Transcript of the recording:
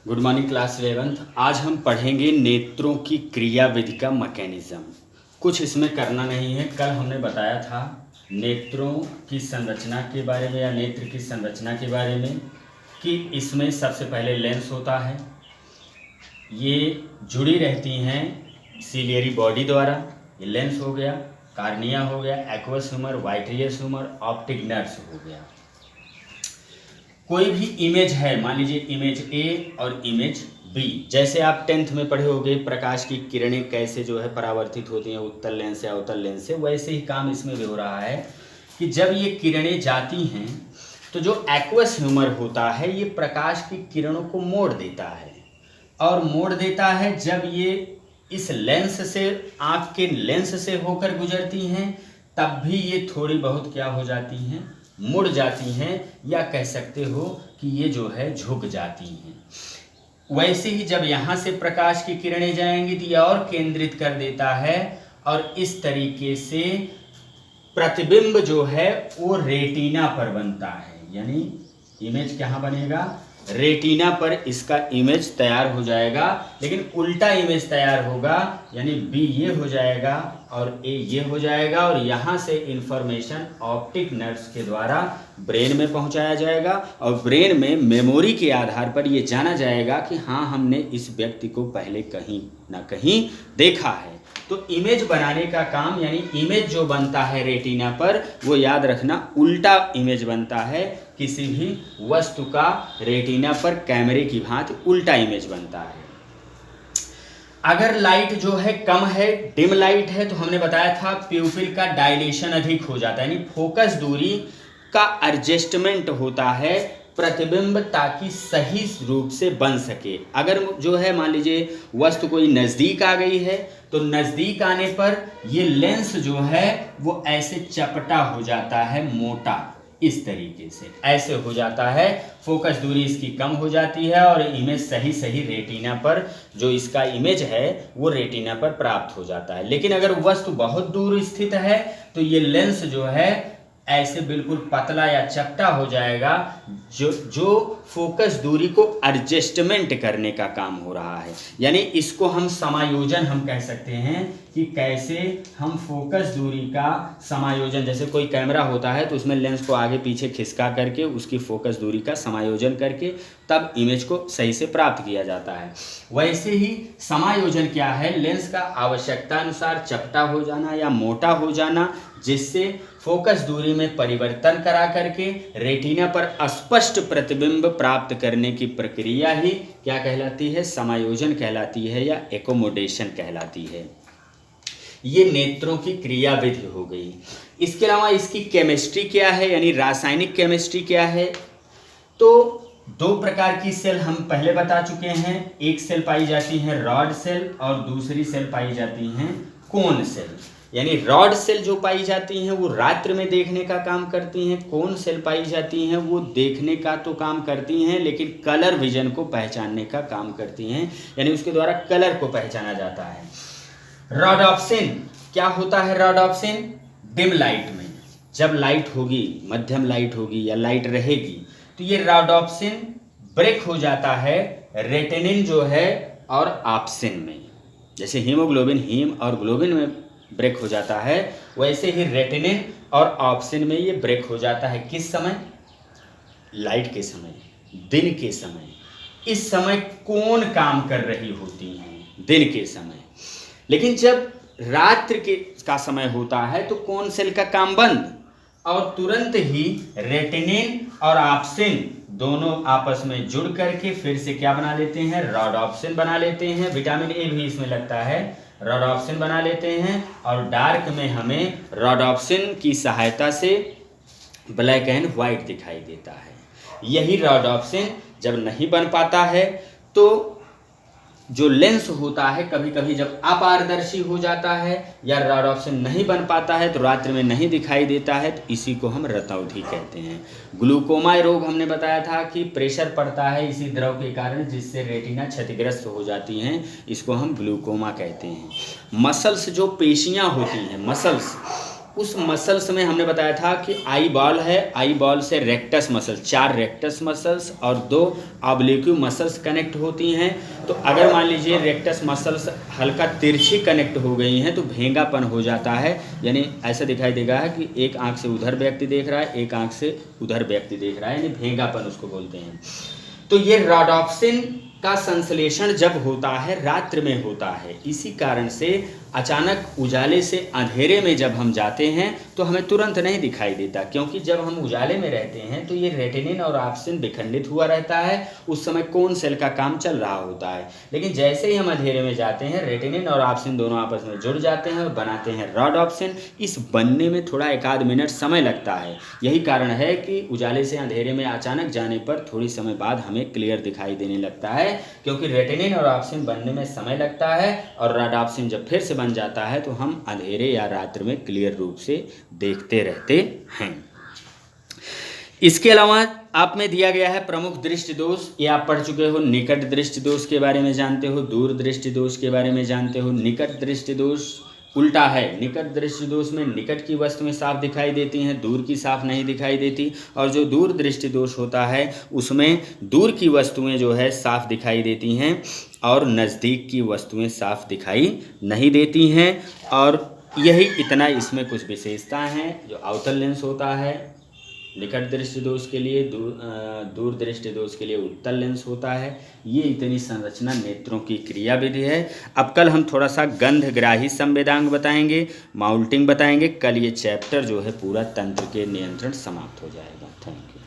Good morning class 11th। आज हम पढ़ेंगे नेत्रों की क्रियाविधि का मैकेनिज्म। कुछ इसमें करना नहीं है। कल हमने बताया था नेत्रों की संरचना के बारे में या नेत्र की संरचना के बारे में कि इसमें सबसे पहले लेंस होता है। ये जुड़ी रहती हैं सीलियरी बॉडी द्वारा। ये लेंस हो गया, कार्निया हो गया, aqueous humour, vitreous humour, optic nerves हो गया। कोई भी इमेज है, मान लीजिए इमेज ए और इमेज बी, जैसे आप 10th में पढ़े होंगे प्रकाश की किरणें कैसे जो है परावर्तित होती हैं उत्तल लेंस से अवतल लेंस से, वैसे ही काम इसमें भी हो रहा है कि जब ये किरणें जाती हैं तो जो एक्वस ह्यूमर होता है ये प्रकाश की किरणों को मोड़ देता है। और मोड़ देता है जब ये इस लेंस से, आँख के लेंस से होकर गुजरती हैं, तब भी ये थोड़ी बहुत क्या हो जाती हैं, मुड़ जाती हैं, या कह सकते हो कि ये जो है झुक जाती हैं। वैसे ही जब यहाँ से प्रकाश की किरणें जाएंगी तो ये और केंद्रित कर देता है और इस तरीके से प्रतिबिंब जो है वो रेटिना पर बनता है। यानी इमेज कहाँ बनेगा, रेटिना पर इसका इमेज तैयार हो जाएगा, लेकिन उल्टा इमेज तैयार होगा। यानी बी ये हो जाएगा और ए ये हो जाएगा और यहाँ से इंफॉर्मेशन ऑप्टिक नर्व्स के द्वारा ब्रेन में पहुँचाया जाएगा और ब्रेन में मेमोरी के आधार पर ये जाना जाएगा कि हाँ, हमने इस व्यक्ति को पहले कहीं ना कहीं देखा है। तो इमेज बनाने का काम, यानी इमेज जो बनता है रेटिना पर, वो याद रखना उल्टा इमेज बनता है। किसी भी वस्तु का रेटिना पर कैमरे की भांति उल्टा इमेज बनता है। अगर लाइट जो है कम है, डिम लाइट है, तो हमने बताया था प्यूपिल का डायलेशन अधिक हो जाता है, यानी फोकस दूरी का एडजस्टमेंट होता है प्रतिबिंब ताकि सही रूप से बन सके। अगर जो है मान लीजिए वस्तु कोई नज़दीक आ गई है तो नज़दीक आने पर ये लेंस जो है वो ऐसे चपटा हो जाता है, मोटा, इस तरीके से ऐसे हो जाता है। फोकस दूरी इसकी कम हो जाती है और इमेज सही रेटिना पर, जो इसका इमेज है वो रेटिना पर प्राप्त हो जाता है। लेकिन अगर वस्तु बहुत दूर स्थित है तो ये लेंस जो है ऐसे बिल्कुल पतला या चपटा हो जाएगा, जो फोकस दूरी को एडजस्टमेंट करने का काम हो रहा है। यानी इसको हम समायोजन हम कह सकते हैं कि कैसे हम फोकस दूरी का समायोजन, जैसे कोई कैमरा होता है तो उसमें लेंस को आगे पीछे खिसका करके उसकी फोकस दूरी का समायोजन करके तब इमेज को सही से प्राप्त किया जाता है। वैसे ही समायोजन क्या है, लेंस का आवश्यकता अनुसार चपटा हो जाना या मोटा हो जाना, जिससे फोकस दूरी में परिवर्तन करा करके रेटिना पर स्पष्ट प्रतिबिंब प्राप्त करने की प्रक्रिया ही क्या कहलाती है, समायोजन कहलाती है या एकोमोडेशन कहलाती है। ये नेत्रों की क्रियाविधि हो गई। इसके अलावा इसकी केमिस्ट्री क्या है, यानी रासायनिक केमिस्ट्री क्या है, तो दो प्रकार की सेल हम पहले बता चुके हैं। एक सेल पाई जाती है रॉड सेल और दूसरी सेल पाई जाती हैं कोन सेल। यानी रॉड सेल जो पाई जाती हैं वो रात्र में देखने का काम करती हैं, कोन सेल पाई जाती हैं वो देखने का तो काम करती हैं लेकिन कलर विजन को पहचानने का काम करती हैं, यानी उसके द्वारा कलर को पहचाना जाता है। रॉडॉप्सिन क्या होता है, रॉडॉप्सिन डिम लाइट में जब लाइट होगी, मध्यम लाइट होगी या लाइट रहेगी तो ये रॉडॉप्सिन ब्रेक हो जाता है रेटिनिन जो है और ऑप्सिन में। जैसे हीमोग्लोबिन हीम और ग्लोबिन में ब्रेक हो जाता है, वैसे ही रेटिनिन और ऑप्सिन में ये ब्रेक हो जाता है। किस समय, लाइट के समय, दिन के समय। इस समय कौन काम कर रही होती हैं, दिन के समय। लेकिन जब रात्रि का समय होता है तो कौन सेल का काम बंद और तुरंत ही रेटिनिन और ऑप्सिन दोनों आपस में जुड़ करके फिर से क्या बना लेते हैं, रॉडॉप्सिन बना लेते हैं। विटामिन ए भी इसमें लगता है, रॉडॉप्सिन बना लेते हैं और डार्क में हमें रॉडॉप्सिन की सहायता से ब्लैक एंड व्हाइट दिखाई देता है। यही रॉडॉप्सिन जब नहीं बन पाता है तो जो लेंस होता है कभी कभी जब अपारदर्शी हो जाता है या रॉडॉप्सिन नहीं बन पाता है तो रात्रि में नहीं दिखाई देता है, तो इसी को हम रतौंधी कहते हैं। ग्लूकोमा रोग हमने बताया था कि प्रेशर पड़ता है इसी द्रव के कारण जिससे रेटिना क्षतिग्रस्त हो जाती हैं, इसको हम ग्लूकोमा कहते हैं। मसल्स जो पेशियां होती हैं, मसल्स उस मसल्स में हमने बताया था कि आई बॉल है, आई बॉल से रेक्टस मसल, 4 रेक्टस मसल्स और 2 ऑब्लिक्यू मसल्स कनेक्ट होती हैं। तो अगर मान लीजिए रेक्टस मसल्स हल्का तिरछी कनेक्ट हो गई हैं तो भेंगापन हो जाता है, यानी ऐसा दिखाई देगा कि एक आंख से उधर व्यक्ति देख रहा है, एक आंख से उधर व्यक्ति देख रहा है, यानी भेंगापन उसको बोलते हैं। तो ये रोडोप्सिन का संश्लेषण जब होता है रात्रि में होता है, इसी कारण से अचानक उजाले से अंधेरे में जब हम जाते हैं तो हमें तुरंत नहीं दिखाई देता, क्योंकि जब हम उजाले में रहते हैं तो ये रेटिनिन और ऑप्सिन विखंडित हुआ रहता है, उस समय कोन सेल का काम चल रहा होता है। लेकिन जैसे ही हम अंधेरे में जाते हैं रेटिनिन और ऑप्सिन दोनों आपस में जुड़ जाते हैं और बनाते हैं रोडोप्सिन। इस बनने में थोड़ा 1 आध मिनट समय लगता है, यही कारण है कि उजाले से अंधेरे में अचानक जाने पर थोड़ी समय बाद हमें क्लियर दिखाई देने लगता है, क्योंकि रेटिनिन और ऑप्सिन बनने में समय लगता है और रोडोप्सिन जब फिर से बन जाता है तो हम अंधेरे या रात्रि में क्लियर रूप से देखते रहते हैं। इसके अलावा आप में दिया गया है प्रमुख दृष्टि दोष, ये आप पढ़ चुके हो। निकट दृष्टि दोष के बारे में जानते हो, दूर दृष्टि दोष के बारे में जानते हो। निकट दृष्टि दोष उल्टा है, निकट दृष्टि दोष में निकट की वस्तुएं साफ दिखाई देती हैं, दूर की साफ नहीं दिखाई देती। और जो दूर दृष्टि दोष होता है उसमें दूर की वस्तुएं जो है साफ दिखाई देती हैं और नज़दीक की वस्तुएं साफ दिखाई नहीं देती हैं। और यही इतना इसमें कुछ विशेषताएं हैं। जो अवतल लेंस होता है निकट दृष्टि दोष के लिए, दूर दृष्टि दोष के लिए उत्तल लेंस होता है। ये इतनी संरचना नेत्रों की क्रियाविधि है। अब कल हम थोड़ा सा गंधग्राही संवेदांग बताएंगे, माउल्टिंग बताएंगे। कल ये चैप्टर जो है पूरा तंत्र के नियंत्रण समाप्त हो जाएगा। Thank you.